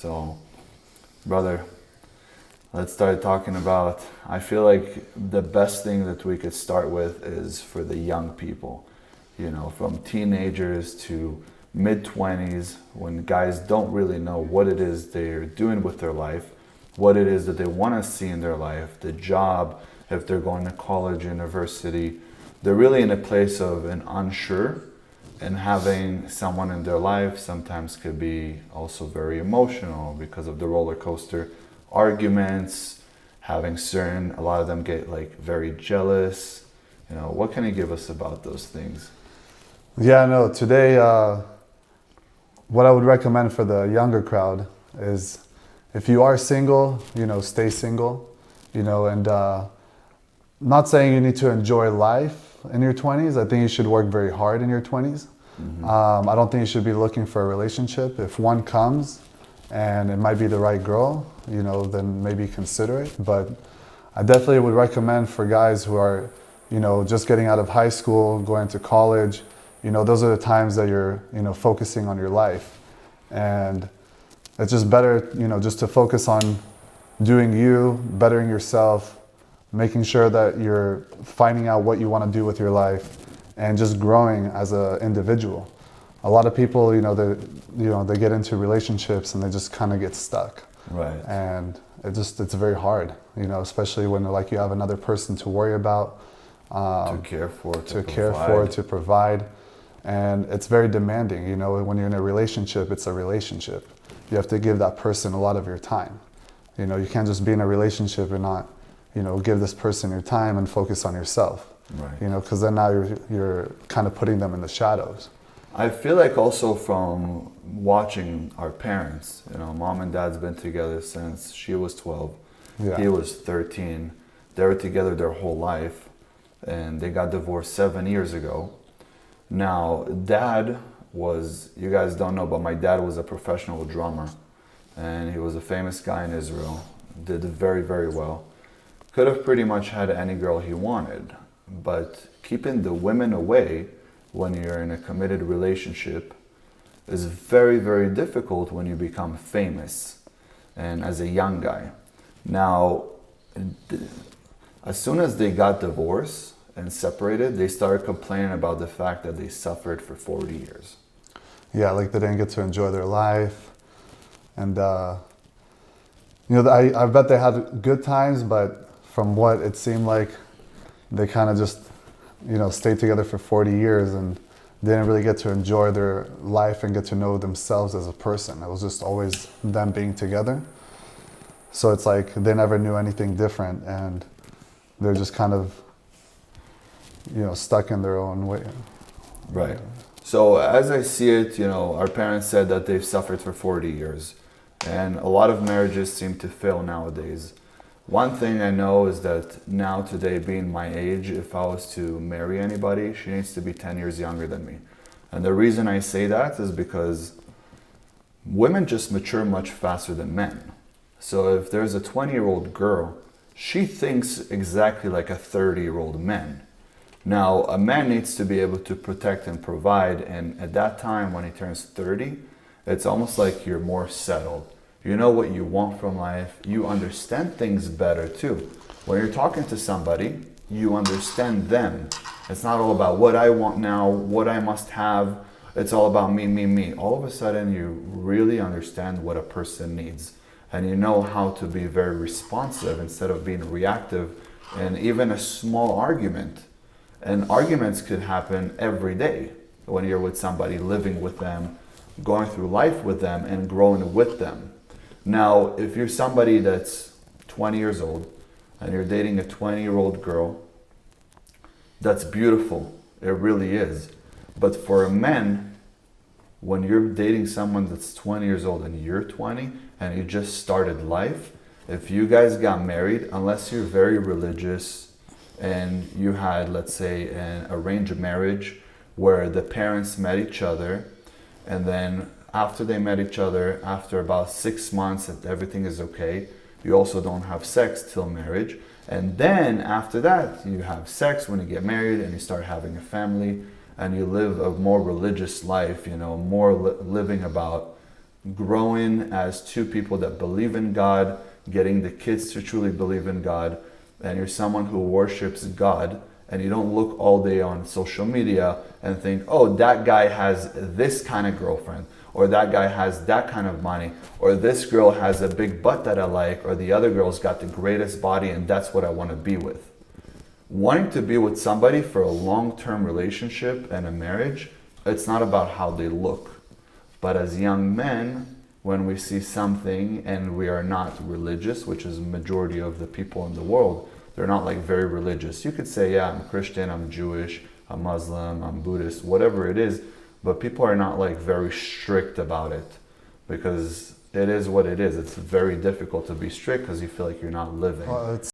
So, brother, let's start talking about. I feel like the best thing that we could start with is for the young people, from teenagers to mid 20s, when guys don't really know what it is they're doing with their life, what it is that they want to see in their life, the job, if they're going to college, university. They're really in a place of an unsure, and having someone in their life sometimes could be also very emotional because of the roller coaster arguments, a lot of them get like very jealous. What can you give us about those things? Yeah, no, today, what I would recommend for the younger crowd is if you are single, stay single, and not saying you need to enjoy life in your 20s. I think you should work very hard in your 20s. Mm-hmm. I don't think you should be looking for a relationship. If one comes and it might be the right girl, then maybe consider it. But I definitely would recommend for guys who are, just getting out of high school, going to college, those are the times that you're, focusing on your life. And it's just better, just to focus on doing you, bettering yourself, making sure that you're finding out what you want to do with your life and just growing as an individual. A lot of people, they get into relationships and they just kind of get stuck. Right. And it's very hard, especially when like you have another person to worry about, to care for, to provide. And it's very demanding, when you're in a relationship, it's a relationship. You have to give that person a lot of your time. You can't just be in a relationship and not, give this person your time and focus on yourself. Right. Because then now you're kind of putting them in the shadows. I feel like also from watching our parents, mom and dad's been together since she was 12, Yeah. he was 13. They were together their whole life, and they got divorced 7 years ago. Now, you guys don't know, but my dad was a professional drummer, and he was a famous guy in Israel, did very, very well. Could have pretty much had any girl he wanted, but keeping the women away when you're in a committed relationship is very, very difficult when you become famous and as a young guy. Now, as soon as they got divorced and separated, they started complaining about the fact that they suffered for 40 years. Yeah, like they didn't get to enjoy their life. And, I bet they had good times, but from what it seemed like, they kind of just, stayed together for 40 years and didn't really get to enjoy their life and get to know themselves as a person. It was just always them being together. So it's like they never knew anything different, and they're just kind of, stuck in their own way. Right. So as I see it, our parents said that they've suffered for 40 years, and a lot of marriages seem to fail nowadays. One thing I know is that now today, being my age, if I was to marry anybody, she needs to be 10 years younger than me. And the reason I say that is because women just mature much faster than men. So if there's a 20-year-old girl, she thinks exactly like a 30-year-old man. Now, a man needs to be able to protect and provide, and at that time when he turns 30, it's almost like you're more settled. You know what you want from life. You understand things better too. When you're talking to somebody, you understand them. It's not all about what I want now, what I must have. It's all about me, me, me. All of a sudden, you really understand what a person needs. And you know how to be very responsive instead of being reactive. And even a small argument. And arguments could happen every day when you're with somebody, living with them, going through life with them, and growing with them. Now, if you're somebody that's 20 years old and you're dating a 20-year-old girl, that's beautiful. It really is. But for a man, when you're dating someone that's 20 years old and you're 20 and you just started life, if you guys got married, unless you're very religious and you had, let's say, an arranged marriage where the parents met each other, and then after they met each other, after about 6 months and everything is okay, you also don't have sex till marriage. And then after that, you have sex when you get married and you start having a family and you live a more religious life, more living about growing as two people that believe in God, getting the kids to truly believe in God, and you're someone who worships God, and you don't look all day on social media and think, oh, that guy has this kind of girlfriend, or that guy has that kind of money, or this girl has a big butt that I like, or the other girl's got the greatest body and that's what I want to be with. Wanting to be with somebody for a long-term relationship and a marriage, it's not about how they look. But as young men, when we see something and we are not religious, which is the majority of the people in the world, they're not like very religious. You could say, yeah, I'm Christian, I'm Jewish, I'm Muslim, I'm Buddhist, whatever it is, but people are not like very strict about it because it is what it is. It's very difficult to be strict because you feel like you're not living. Well, it's